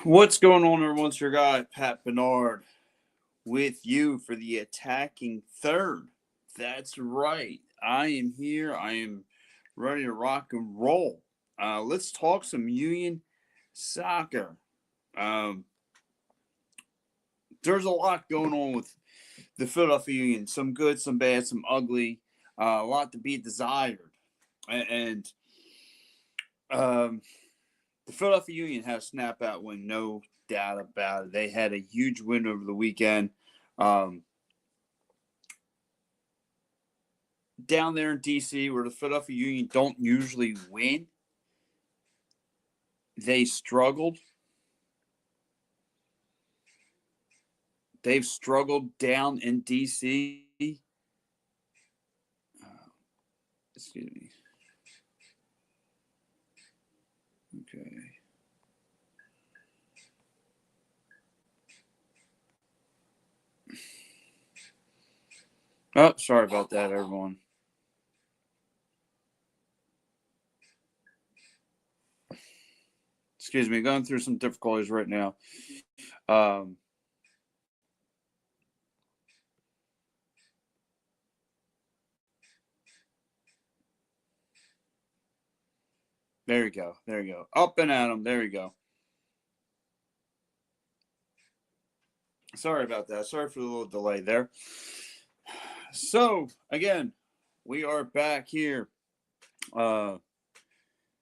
What's going on, everyone? It's your guy, Pat Bernard, with you for the attacking third. That's right. I am here. I am ready to rock and roll. Let's talk some Union soccer. Um, there's a lot going on with the Philadelphia Union. Some good, some bad, some ugly. A lot to be desired. And the Philadelphia Union had a snap out win, no doubt about it. They had a huge win over the weekend. Down there in DC, where the Philadelphia Union don't usually win, they struggled. They've struggled down in DC. Excuse me. Okay. Oh, sorry about that, everyone. Excuse me, going through some difficulties right now. Um, there you go. There you go. Up and at 'em. There you go. Sorry about that. Sorry for the little delay there. So, again, we are back here. The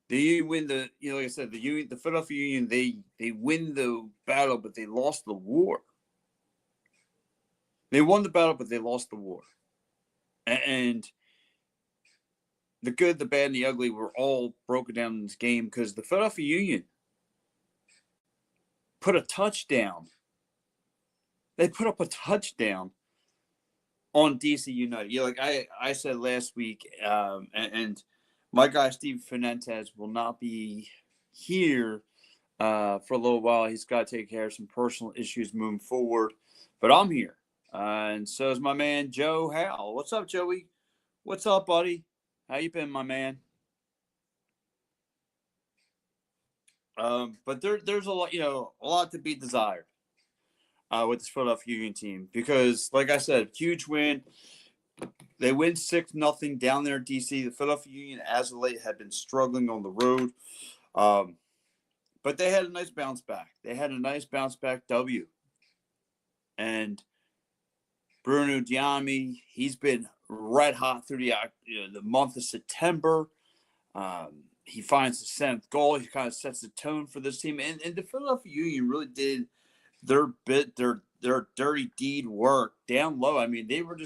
Union win like I said, the Philadelphia Union, they win the battle, but they lost the war. They won the battle, but they lost the war. And the good, the bad, and the ugly were all broken down in this game because the Philadelphia Union put a touchdown. They put up a touchdown on DC United. Like I said last week, and my guy Steve Fernandez will not be here for a little while. He's got to take care of some personal issues moving forward. But I'm here. And so is my man Joe Howell. What's up, Joey? What's up, buddy? How you been, my man? But there's a lot to be desired with this Philadelphia Union team because, like I said, huge win. They win 6-0 down there in DC. The Philadelphia Union, as of late, had been struggling on the road. But they had a nice bounce back. They had a nice bounce back W. And Bruno Diami, he's been red hot through the month of September. He finds the 7th goal. He kind of sets the tone for this team. And the Philadelphia Union really did their dirty deed work down low. I mean, they were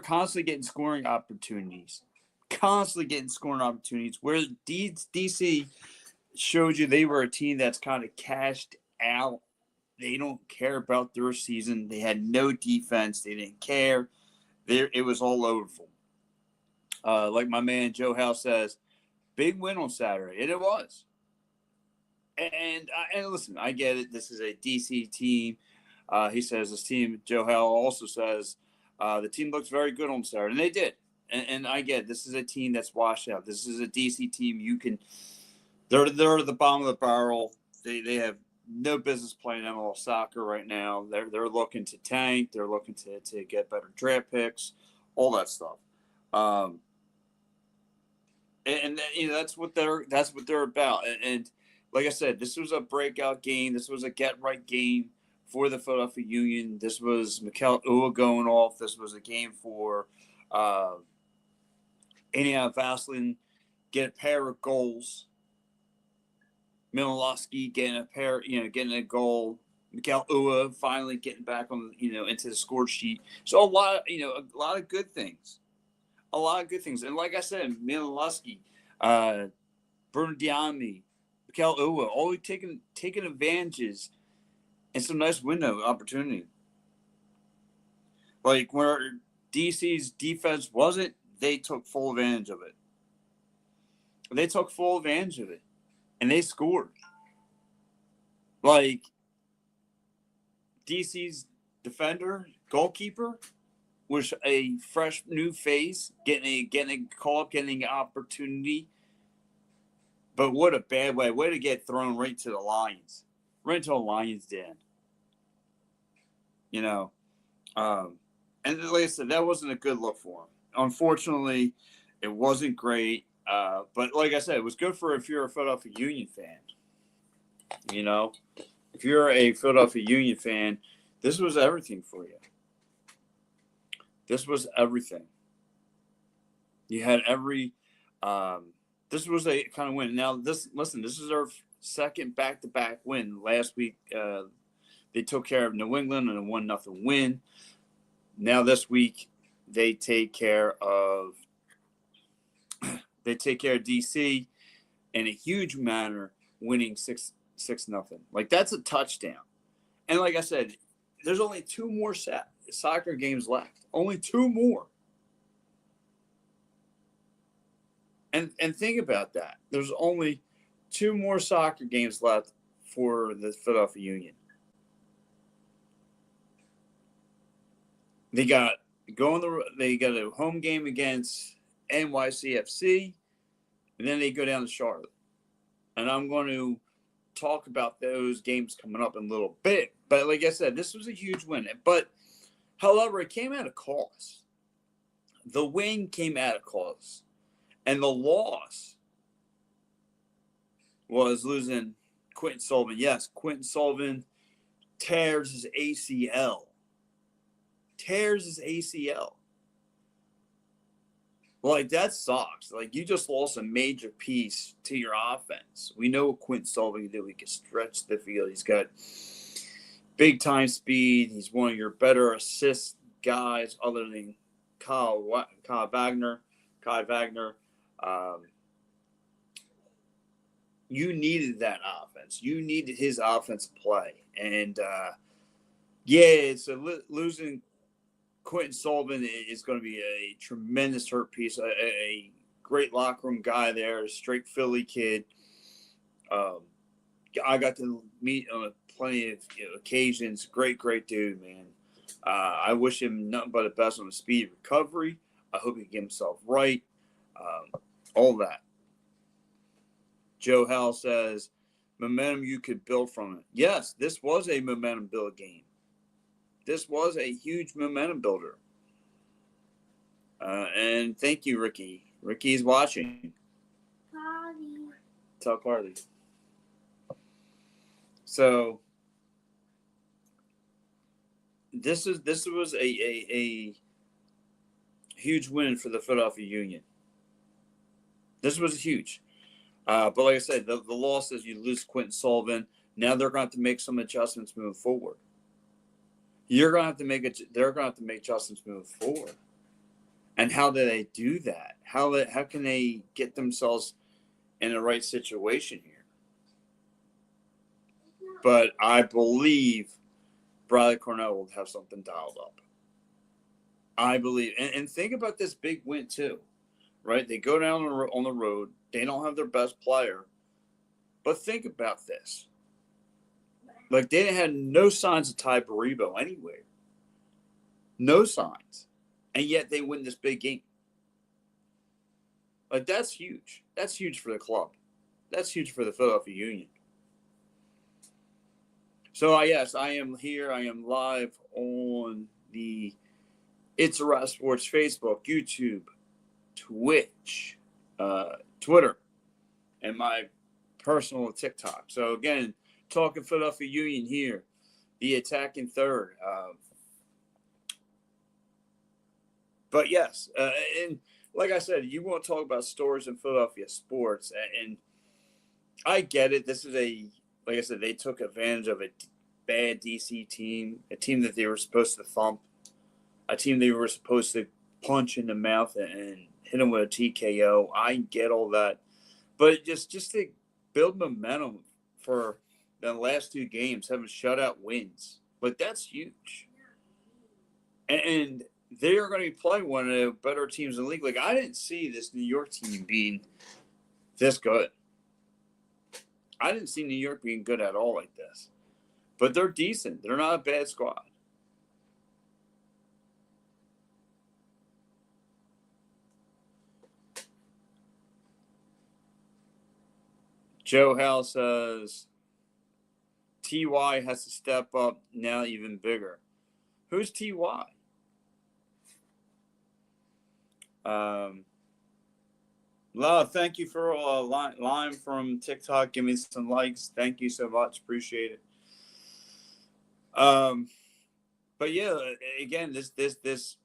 constantly getting scoring opportunities. Where DC showed you they were a team that's kind of cashed out. They don't care about their season. They had no defense. They didn't care. It was all over for them. Like my man Joe Howe says, big win on Saturday, and it was. And listen, I get it. This is a DC team. He says this team. Joe Howe also says the team looks very good on Saturday, and they did. And I get it. This is a team that's washed out. This is a DC team. They're at the bottom of the barrel. They have no business playing MLS soccer right now. They're looking to tank. They're looking to get better draft picks, all that stuff. And that's what they're about. And like I said, this was a breakout game. This was a get right game for the Philadelphia Union. This was Mikel Ua going off. This was a game for Ania Vaslin get a pair of goals. Milowski getting a goal. Mikel Ua finally getting back on, into the score sheet. So a lot of good things. And like I said, Milowski, Bruno Diami, Mikel Ua, always taking advantages and some nice window opportunity. Like where DC's defense wasn't, they took full advantage of it. And they scored. Like DC's goalkeeper, was a fresh new face, getting a call up, getting an opportunity. But what a bad way to get thrown right to the Lions, right into the Lions' den. You know, and like I said, that wasn't a good look for him. Unfortunately, it wasn't great. But like I said, it was good for if you're a Philadelphia Union fan. You know, if you're a Philadelphia Union fan, this was everything for you. This was everything. You had every. This was a kind of win. Now, this is our second back-to-back win. Last week, they took care of New England in a 1-0 win. Now this week, they take care of DC in a huge manner, winning 6-0. Like, that's a touchdown. And like I said, there's only 2 more soccer games left. Only 2 more. And think about that. There's only 2 more soccer games left for the Philadelphia Union. They got a home game against NYCFC, and then they go down to Charlotte. And I'm going to talk about those games coming up in a little bit. But like I said, this was a huge win. But, however, it came at a cost. The win came at a cost. And the loss was losing Quentin Sullivan. Yes, Quentin Sullivan tears his ACL. Like, that sucks. Like, you just lost a major piece to your offense. We know what Quentin Sullivan can do. He can stretch the field. He's got big-time speed. He's one of your better assist guys other than Kai Wagner. You needed that offense. You needed his offensive play. And, it's losing Quentin Sullivan is going to be a tremendous hurt piece, a great locker room guy there, a straight Philly kid. I got to meet on plenty of occasions. Great dude, man. I wish him nothing but the best on the speed recovery. I hope he can get himself right. All that. Joe Howell says, momentum you could build from it. Yes, this was a momentum build game. This was a huge momentum builder. And thank you, Ricky. Ricky's watching. Carly. Tell Carly. So this was a huge win for the Philadelphia Union. This was huge. But like I said, the loss is you lose Quentin Sullivan. Now they're going to have to make some adjustments moving forward. They're going to have to make adjustments moving forward. And how do they do that? How can they get themselves in the right situation here? But I believe Bradley Cornell will have something dialed up. I believe. And think about this big win too, right? They go down on the road. They don't have their best player. But think about this. Like, they had no signs of Ty Baribo anywhere. No signs. And yet they win this big game. Like, that's huge. That's huge for the club. That's huge for the Philadelphia Union. So, yes, I am here. I am live on the It's a Wrap Sports Facebook, YouTube, Twitch, Twitter, and my personal TikTok. So, again, talking Philadelphia Union here, the attacking third. But yes, and like I said, you want to talk about stories in Philadelphia sports, and I get it. This is like I said, they took advantage of a bad DC team, a team that they were supposed to thump, a team they were supposed to punch in the mouth and hit them with a TKO. I get all that, but just to build momentum for the last 2 games, having shutout wins, like, that's huge. And they are going to be playing one of the better teams in the league. Like, I didn't see this New York team being this good. I didn't see New York being good at all like this. But they're decent. They're not a bad squad. Joe Hell says TY has to step up now even bigger. Who's TY? Love, thank you for line from TikTok. Give me some likes. Thank you so much. Appreciate it. But yeah, again, this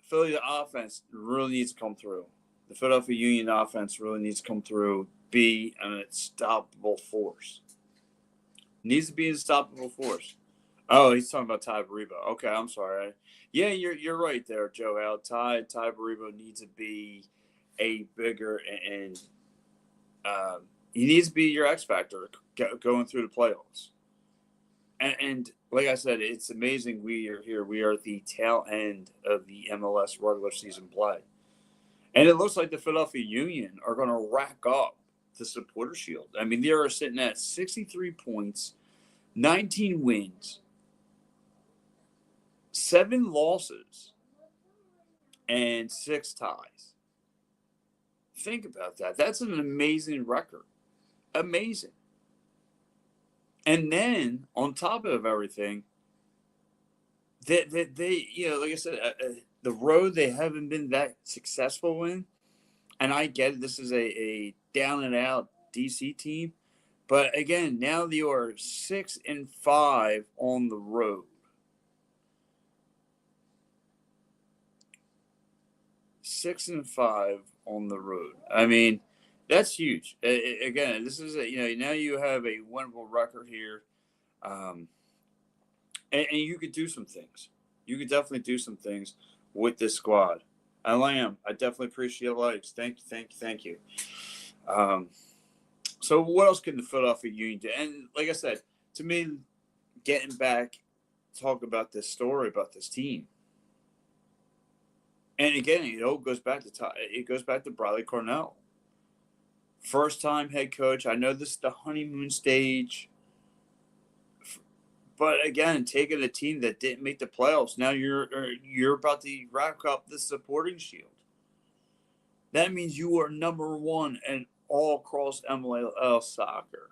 Philly offense really needs to come through. The Philadelphia Union offense really needs to come through, be an unstoppable force. Needs to be an unstoppable force. Oh, he's talking about Ty Baribo. Okay, I'm sorry. Yeah, you're right there, Joe Al. Ty Baribo needs to be a bigger and he needs to be your X factor going through the playoffs. And like I said, it's amazing we are here. We are at the tail end of the MLS regular season play. And it looks like the Philadelphia Union are going to rack up the Supporter Shield. I mean, they are sitting at 63 points, 19 wins, 7 losses, and 6 ties. Think about that. That's an amazing record. Amazing. And then, on top of everything, they like I said, the road they haven't been that successful in, and I get it, this is a down and out DC team, but again, now they are 6-5 on the road. 6-5 on the road. I mean, that's huge. Again, this is now you have a winnable record here, and you could do some things. You could definitely do some things with this squad. I definitely appreciate likes. Thank you. So what else can the Philadelphia Union do? And like I said, to me, getting back, talk about this story about this team. And again, it goes back to Bradley Cornell. First time head coach. I know this is the honeymoon stage. But again, taking a team that didn't make the playoffs, now you're about to rack up the supporting shield. That means you are number 1 in all across MLS soccer.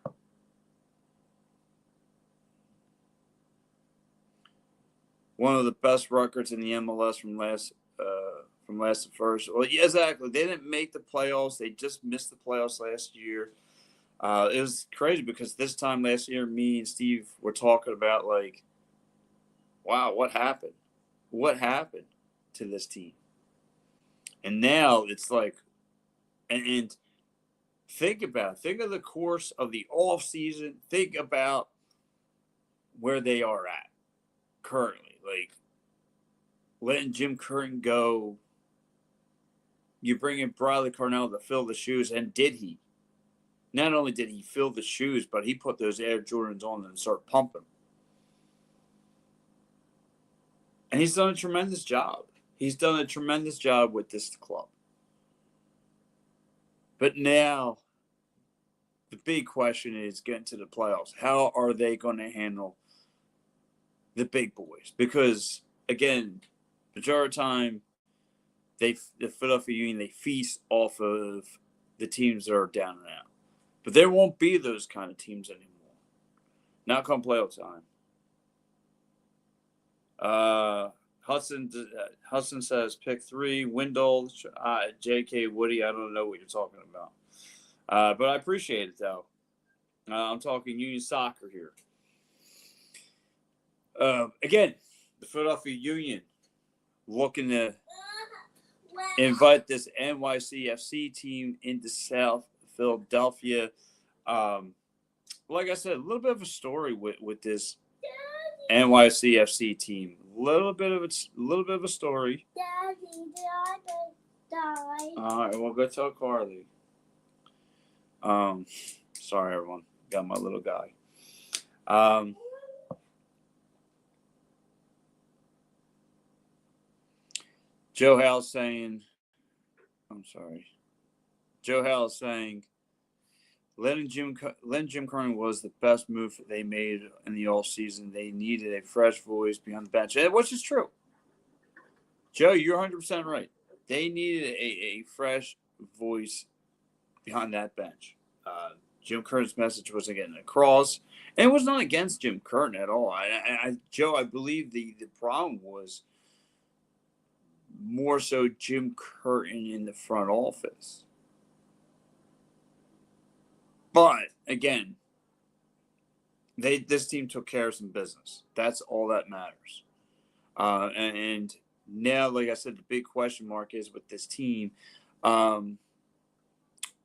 One of the best records in the MLS from last to first. Well, yeah, exactly. They didn't make the playoffs. They just missed the playoffs last year. It was crazy because this time last year, me and Steve were talking about like, wow, what happened? What happened to this team? And now it's like, and think of the course of the off season. Think about where they are at currently. Like letting Jim Curtin go. You bring in Bradley Cornell to fill the shoes, and did he? Not only did he fill the shoes, but he put those Air Jordans on and started pumping. And he's done a tremendous job. He's done a tremendous job with this club. But now, the big question is getting to the playoffs. How are they going to handle the big boys? Because, again, majority of the time, the Philadelphia Union, they feast off of the teams that are down and out. But there won't be those kind of teams anymore. Not come playoff time. Hudson says pick 3. Wendell, J.K. Woody. I don't know what you're talking about. But I appreciate it, though. I'm talking Union soccer here. Again, the Philadelphia Union looking to invite this NYCFC team into South Philadelphia. Like I said, a little bit of a story with this NYCFC team. A little bit of a story. Daddy, died. All right, we'll go tell Carly. Sorry everyone, got my little guy. Joe Howell's saying, Joe Howell is saying, letting Jim Curran was the best move they made in the all season. They needed a fresh voice behind the bench, which is true. Joe, you're 100% right. They needed a fresh voice behind that bench. Jim Curtin's message wasn't getting across. And it was not against Jim Curtin at all. Joe, I believe the problem was more so Jim Curtin in the front office. But again, this team took care of some business. That's all that matters. And now, like I said, the big question mark is with this team.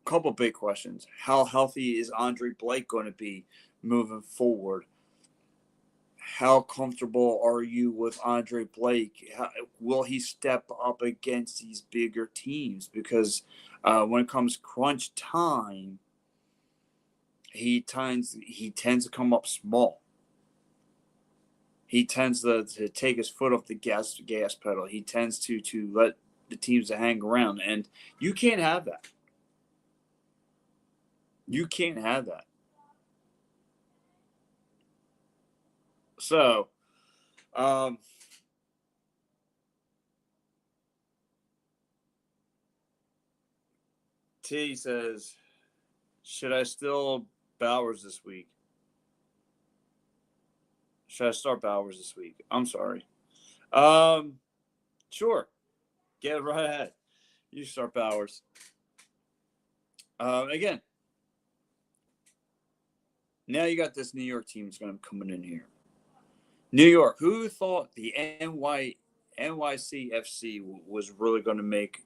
Couple big questions. How healthy is Andre Blake going to be moving forward? How comfortable are you with Andre Blake? Will he step up against these bigger teams? Because when it comes crunch time, he tends to come up small. He tends to take his foot off the gas pedal. He tends to let the teams to hang around, and you can't have that. You can't have that. So, T says, should I still Bowers this week? Should I start Bowers this week? I'm sorry. Sure. Get right ahead. You start Bowers. Again, now you got this New York team that's going to be coming in here. New York, who thought the NYCFC was really going to make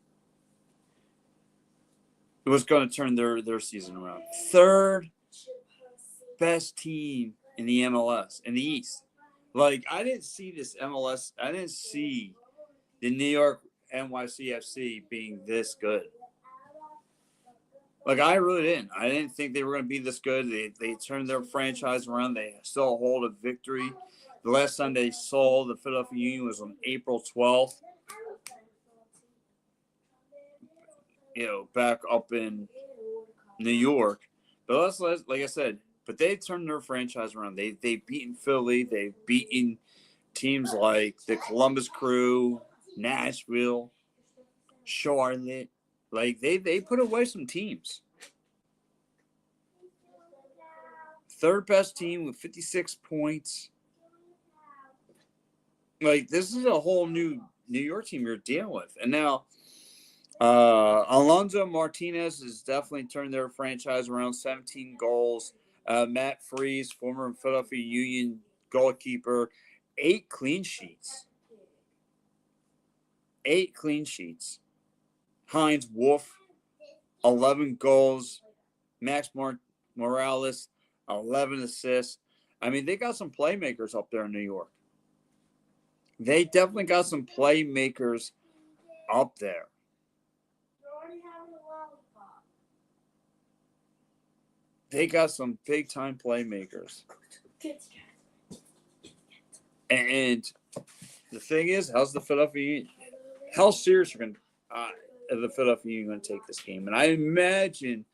– it was going to turn their season around. Third best team in the MLS, in the East. Like, I didn't see this MLS – I didn't see the New York NYCFC being this good. Like, I really didn't. I didn't think they were going to be this good. They turned their franchise around. They still hold a victory. The last time they saw the Philadelphia Union was on April 12th. Back up in New York. But like I said, but they turned their franchise around. They've beaten Philly. They've beaten teams like the Columbus Crew, Nashville, Charlotte. Like, they put away some teams. Third best team with 56 points. Like, this is a whole new New York team you're dealing with. And now Alonso Martinez has definitely turned their franchise around, 17 goals. Matt Freese, former Philadelphia Union goalkeeper, 8 clean sheets. 8 clean sheets. Heinz Wolf, 11 goals. Max Morales, 11 assists. I mean, they got some playmakers up there in New York. They definitely got some playmakers up there. They got some big-time playmakers. And the thing is, how's the Philadelphia Union? How serious are the Philadelphia Union going to take this game? And I imagine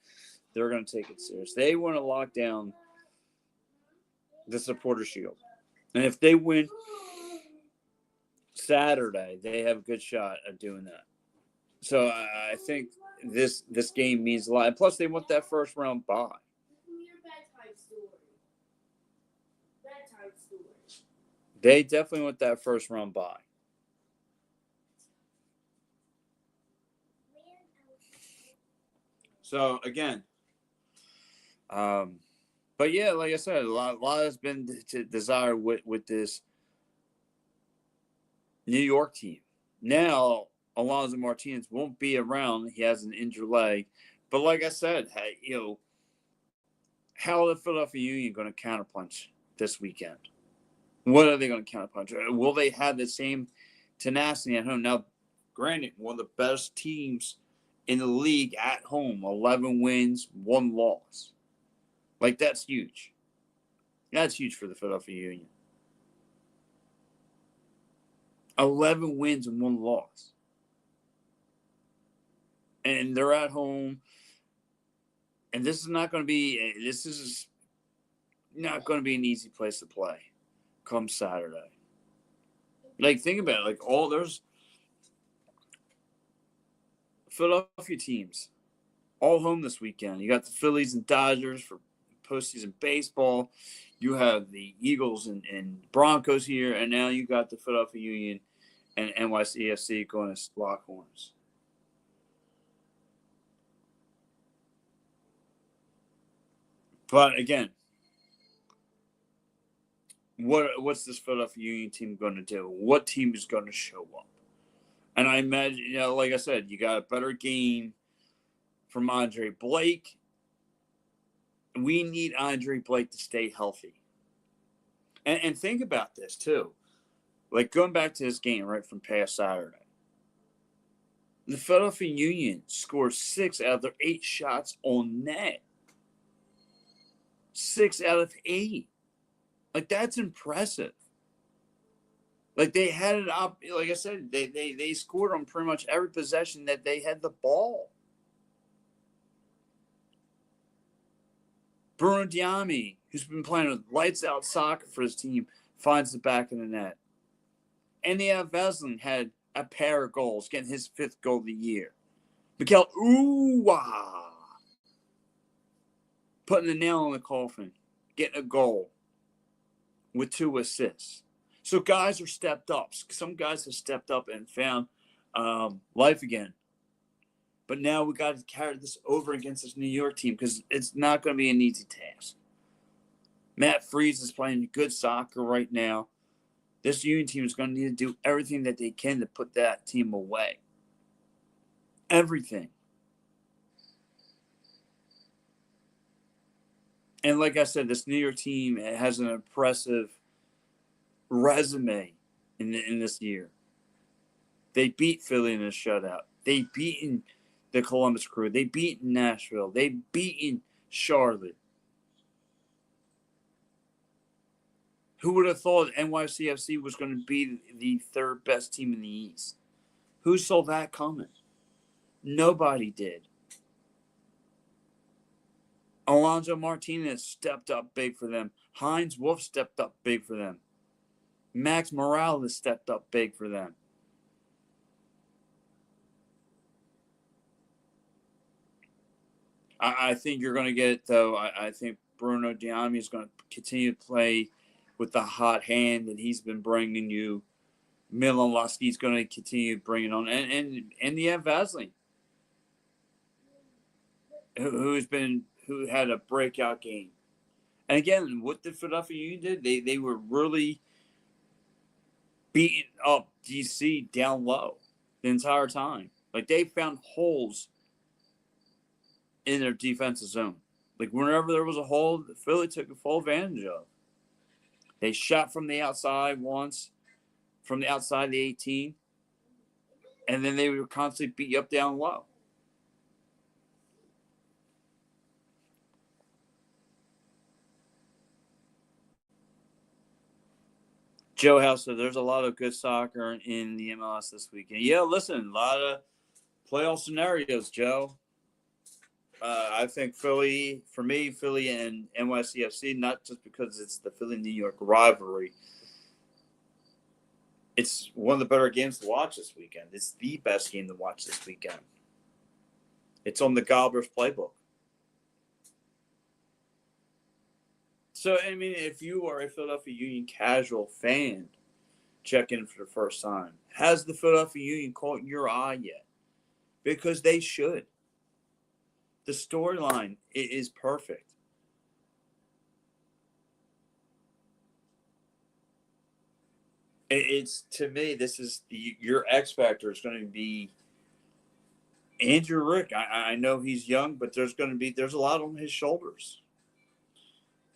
they're going to take it serious. They want to lock down the Supporter Shield. And if they win Saturday, they have a good shot at doing that. So I think this game means a lot. And plus, they want that first round bye. They definitely want that first round bye. So again, but yeah, like I said, a lot has been to desire with this New York team. Now, Alonso Martinez won't be around. He has an injured leg. But like I said, hey, how are the Philadelphia Union going to counterpunch this weekend? What are they going to counterpunch? Will they have the same tenacity at home? Now, granted, one of the best teams in the league at home, 11 wins, 1 loss. Like, that's huge. That's huge for the Philadelphia Union. 11 wins and 1 loss. And they're at home. And this is not going to be an easy place to play come Saturday. Like, think about it. Like, there's Philadelphia teams all home this weekend. You got the Phillies and Dodgers for postseason baseball. You have the Eagles and Broncos here, and now you got the Philadelphia Union and NYCFC going to lock horns. But again, what's this Philadelphia Union team going to do? What team is going to show up? And I imagine, like I said, you got a better game from Andre Blake. We need Andre Blake to stay healthy. And think about this, too. Like, going back to this game, right, from past Saturday. The Philadelphia Union scored 6 out of their 8 shots on net. 6 out of 8. Like, that's impressive. Like, they had it up. Like I said, they scored on pretty much every possession that they had the ball. Bruno Diami, who's been playing with lights-out soccer for his team, finds the back of the net. And Vesling had a pair of goals, getting his 5th goal of the year. Mikel Uwa putting the nail in the coffin, getting a goal with 2 assists. So guys are stepped up. Some guys have stepped up and found life again. But now we got to carry this over against this New York team because it's not going to be an easy task. Matt Freese is playing good soccer right now. This Union team is going to need to do everything that they can to put that team away. Everything. And like I said, this New York team has an impressive resume in this year. They beat Philly in a shutout. They beaten the Columbus Crew. They beaten Nashville. They beaten Charlotte. Who would have thought NYCFC was going to be the 3rd best team in the East? Who saw that coming? Nobody did. Alonso Martinez stepped up big for them. Heinz Wolf stepped up big for them. Max Morales stepped up big for them. I think you're going to get, though, I think Bruno Diami is going to continue to play with the hot hand that he's been bringing you. Milan Lasky's going to continue bringing on. And the Vesling, who had a breakout game. And again, what the Philadelphia Union did, they were really beating up DC down low the entire time. Like, they found holes in their defensive zone. Like, whenever there was a hole, Philly took full advantage of. They shot from the outside once, from the outside of the 18, and then they would constantly beat you up down low. Joe House said there's a lot of good soccer in the MLS this weekend. Yeah, listen, a lot of playoff scenarios, Joe. I think Philly and NYCFC, not just because it's the Philly-New York rivalry. It's one of the better games to watch this weekend. It's the best game to watch this weekend. It's on the Gobblers playbook. So, I mean, if you are a Philadelphia Union casual fan, check in for the first time. Has the Philadelphia Union caught your eye yet? Because they should. The storyline is perfect. It's, to me, this is your X factor is going to be Andrew Rick. I know he's young, but there's a lot on his shoulders.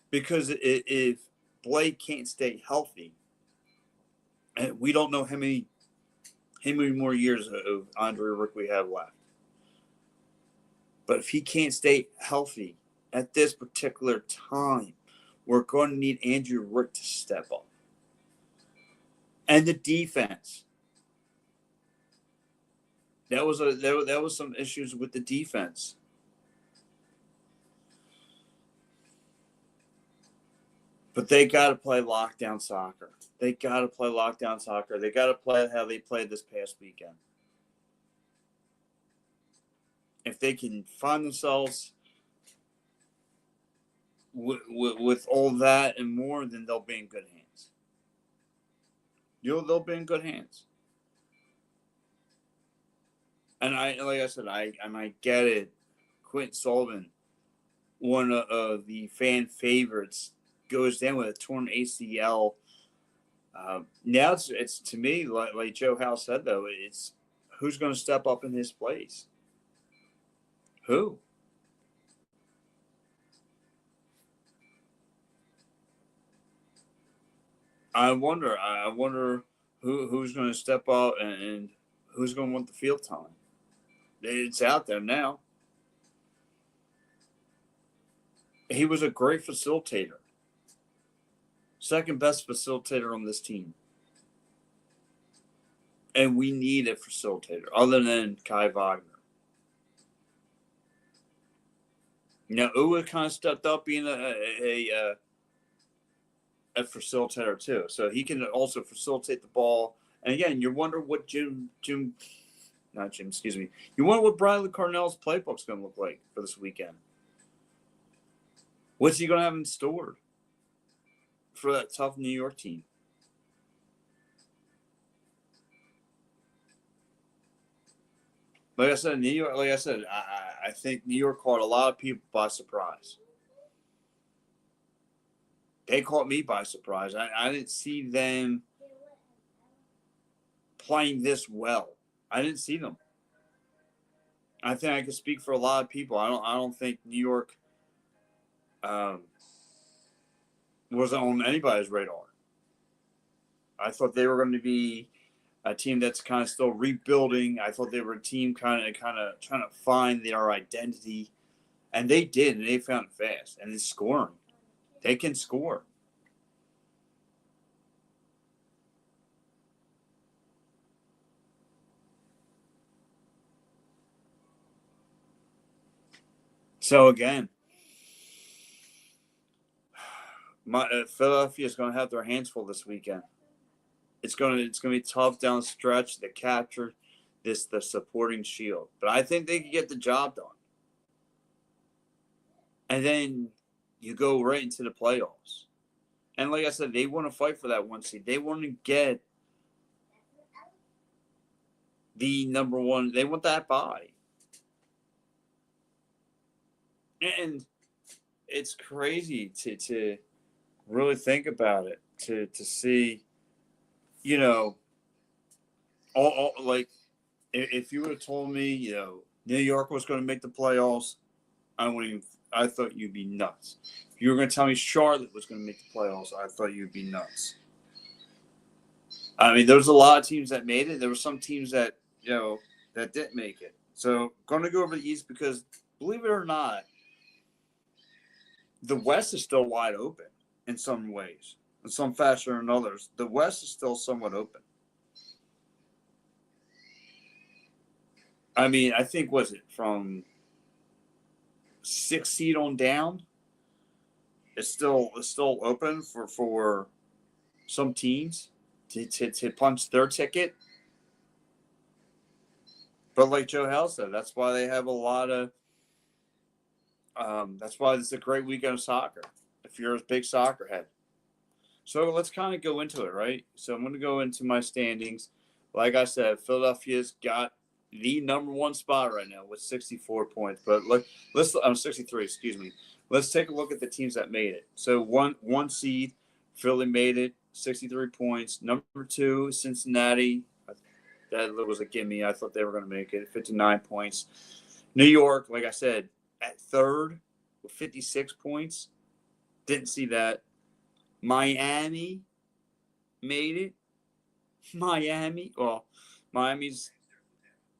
Because if Blake can't stay healthy, and we don't know how many more years of Andre Rick we have left. But if he can't stay healthy at this particular time, we're going to need Andrew Rick to step up. And the defense. That was some issues with the defense. But they got to play lockdown soccer. They got to play lockdown soccer. They got to play how they played this past weekend. if they can find themselves with all that and more, then they'll be in good hands. They'll be in good hands. And like I said, I get it. Quentin Sullivan, one of the fan favorites, goes down with a torn ACL. Now it's to me like Joe Howe said though, it's who's going to step up in his place. Who? I wonder. I wonder who's going to step up and who's going to want the field time. It's out there now. He was a great facilitator. Second best facilitator on this team. And we need a facilitator other than Kai Wagner. Now, Uwe kind of stepped up being a facilitator too. So he can also facilitate the ball. And again, you wonder what you wonder what Bradley Cornell's playbook's going to look like for this weekend. What's he going to have in store for that tough New York team? Like I said, New York. Like I said, I think New York caught a lot of people by surprise. They caught me by surprise. I didn't see them playing this well. I didn't see them. I think I could speak for a lot of people. I don't think New York was on anybody's radar. I thought they were going to be a team that's kind of still rebuilding. I thought they were a team kind of trying to find their identity, and they did, and they found it fast. And it's scoring. They can score. So again, Philadelphia is going to have their hands full this weekend. It's going to be tough down the stretch to capture the supporting shield, but I think they can get the job done. And then you go right into the playoffs. And like I said, they want to fight for that 1 seed. They want to get the number one. They want that bye. And it's crazy to really think about it, to see, all like if you would have told me, New York was going to make the playoffs, I thought you'd be nuts. If you were going to tell me Charlotte was going to make the playoffs, I thought you'd be nuts. I mean, there was a lot of teams that made it. There were some teams that, that didn't make it. So going to go over the East because, believe it or not, the West is still wide open in some ways. In some fashion or others, the West is still somewhat open. I mean, I think, was it from 6 seed on down? It's still open for some teams to punch their ticket. But like Joe Hell said, that's why they have a lot of that's why it's a great weekend of soccer if you're a big soccer head. So let's kind of go into it, right? So I'm going to go into my standings. Like I said, Philadelphia's got the number one spot right now with 64 points. But I'm 63, excuse me. Let's take a look at the teams that made it. So one seed, Philly made it, 63 points. Number 2, Cincinnati. That was a gimme. I thought they were going to make it, 59 points. New York, like I said, at 3rd with 56 points. Didn't see that. Miami made it. Miami's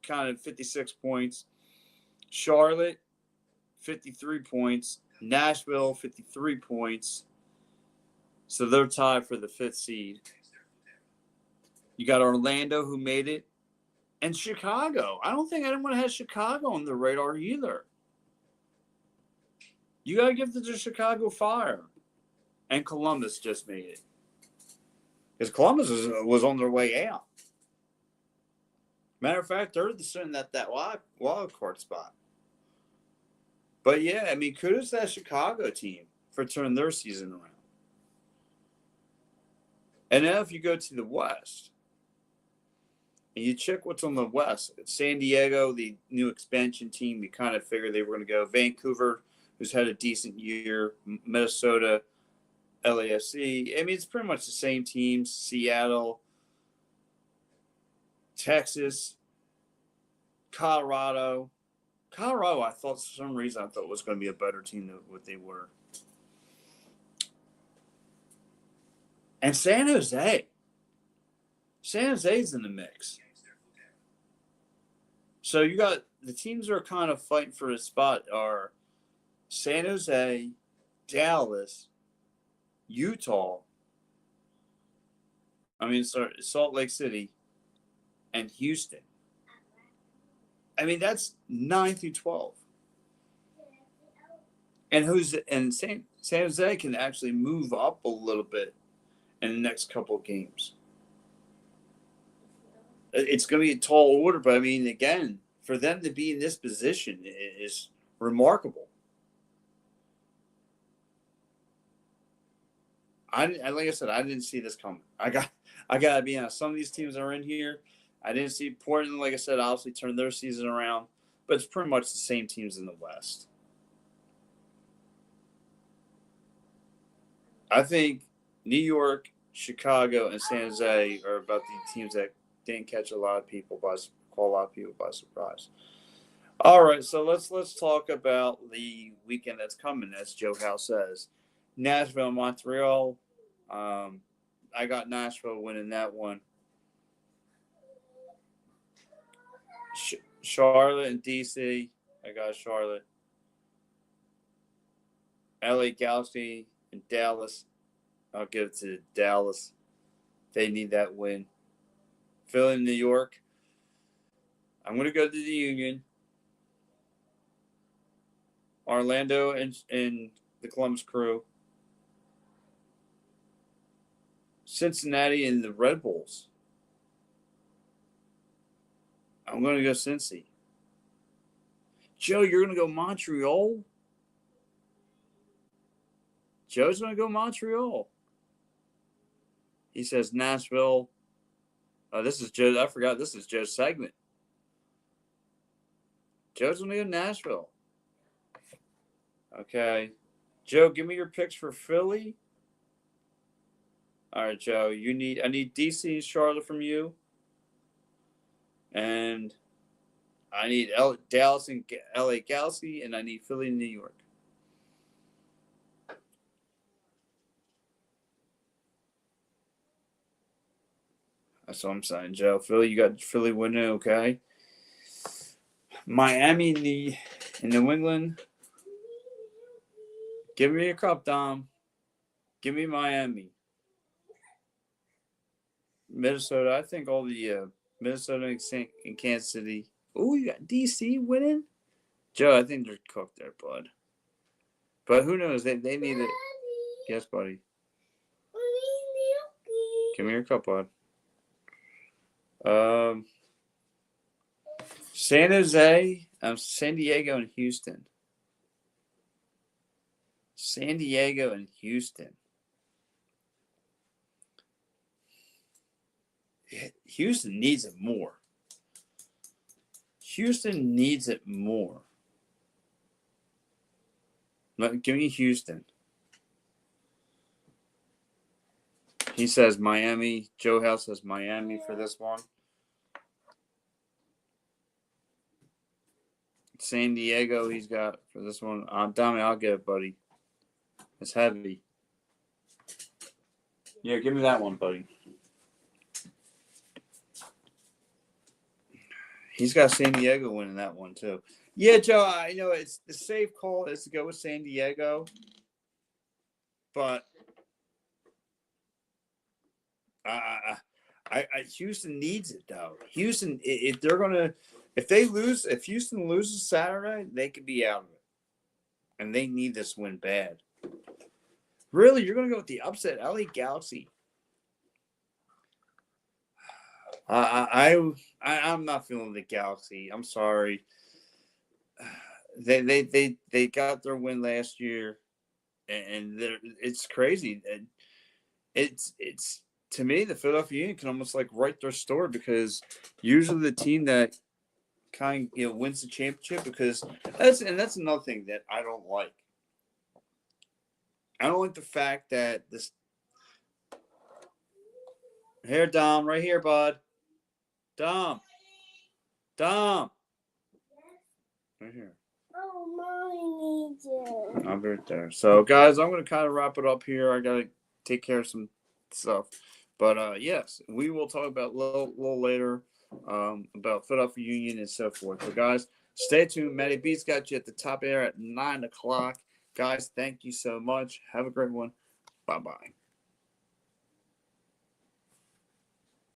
kind of 56 points. Charlotte, 53 points. Nashville, 53 points. So they're tied for the 5th seed. You got Orlando, who made it. And Chicago. I don't think anyone has Chicago on the radar either. You got to give the Chicago Fire. And Columbus just made it. Because Columbus was on their way out. Matter of fact, they're sitting at that wild card spot. But yeah, I mean, kudos to that Chicago team for turning their season around. And now if you go to the West and you check what's on the West, it's San Diego, the new expansion team. You kind of figured they were going to go. Vancouver, who's had a decent year. Minnesota, LAFC. I mean, it's pretty much the same teams. Seattle, Texas, Colorado. Colorado, I thought for some reason I thought was going to be a better team than what they were. And San Jose. San Jose's in the mix. So you got the teams that are kind of fighting for a spot are San Jose, Dallas, Utah. I mean, Salt Lake City, and Houston. I mean, that's 9 through 12. And San Jose can actually move up a little bit in the next couple of games. It's going to be a tall order, but I mean, again, for them to be in this position is remarkable. Like I said, I didn't see this coming. I got to be honest. Some of these teams are in here. I didn't see Portland, like I said, obviously turned their season around, but it's pretty much the same teams in the West. I think New York, Chicago, and San Jose are about the teams that didn't catch a lot of people by surprise. All right, so let's talk about the weekend that's coming, as Joe House says. Nashville, Montreal. I got Nashville winning that one. Charlotte and DC. I got Charlotte. LA Galaxy and Dallas. I'll give it to Dallas. They need that win. Philly and New York. I'm going to go to the Union. Orlando and the Columbus Crew. Cincinnati and the Red Bulls. I'm going to go Cincy. Joe, you're going to go Montreal? Joe's going to go Montreal. He says Nashville. This is Joe. I forgot this is Joe's segment. Joe's going to go Nashville. Okay. Joe, give me your picks for Philly. All right, Joe. I need DC and Charlotte from you. And I need Dallas and LA Galaxy, and I need Philly and New York. That's what I'm saying, Joe. Philly, you got Philly winning, okay? Miami in New England. Give me a cup, Dom. Give me Miami. Minnesota, I think all the Minnesota and Kansas City. Oh, you got DC winning? Joe, I think they're cooked there, bud. But who knows? They need it. Yes, buddy. Give me your cup, bud. San Jose, San Diego, and Houston. San Diego and Houston. Houston needs it more. Houston needs it more. Give me Houston. He says Miami. Joe House says Miami for this one. San Diego, he's got for this one. Dami, I'll get it, buddy. It's heavy. Yeah, give me that one, buddy. He's got San Diego winning that one, too. Yeah, Joe, I know it's the safe call is to go with San Diego. But Houston needs it, though. Houston, if Houston loses Saturday, they could be out of it. And they need this win bad. Really? You're going to go with the upset LA Galaxy? I'm not feeling the Galaxy. I'm sorry. they got their win last year, and it's crazy. And it's to me, the Philadelphia Union can almost like write their story, because usually the team that kind of, wins the championship, because that's another thing that I don't like. I don't like the fact that this here, Dom, right here, bud. Dom. Right here. Oh, mommy needs you. I'll be right there. So, guys, I'm going to kind of wrap it up here. I got to take care of some stuff. But, yes, we will talk about a little later about Philadelphia Union and so forth. So, guys, stay tuned. Matty B's got you at the top air at 9 o'clock. Guys, thank you so much. Have a great one. Bye-bye.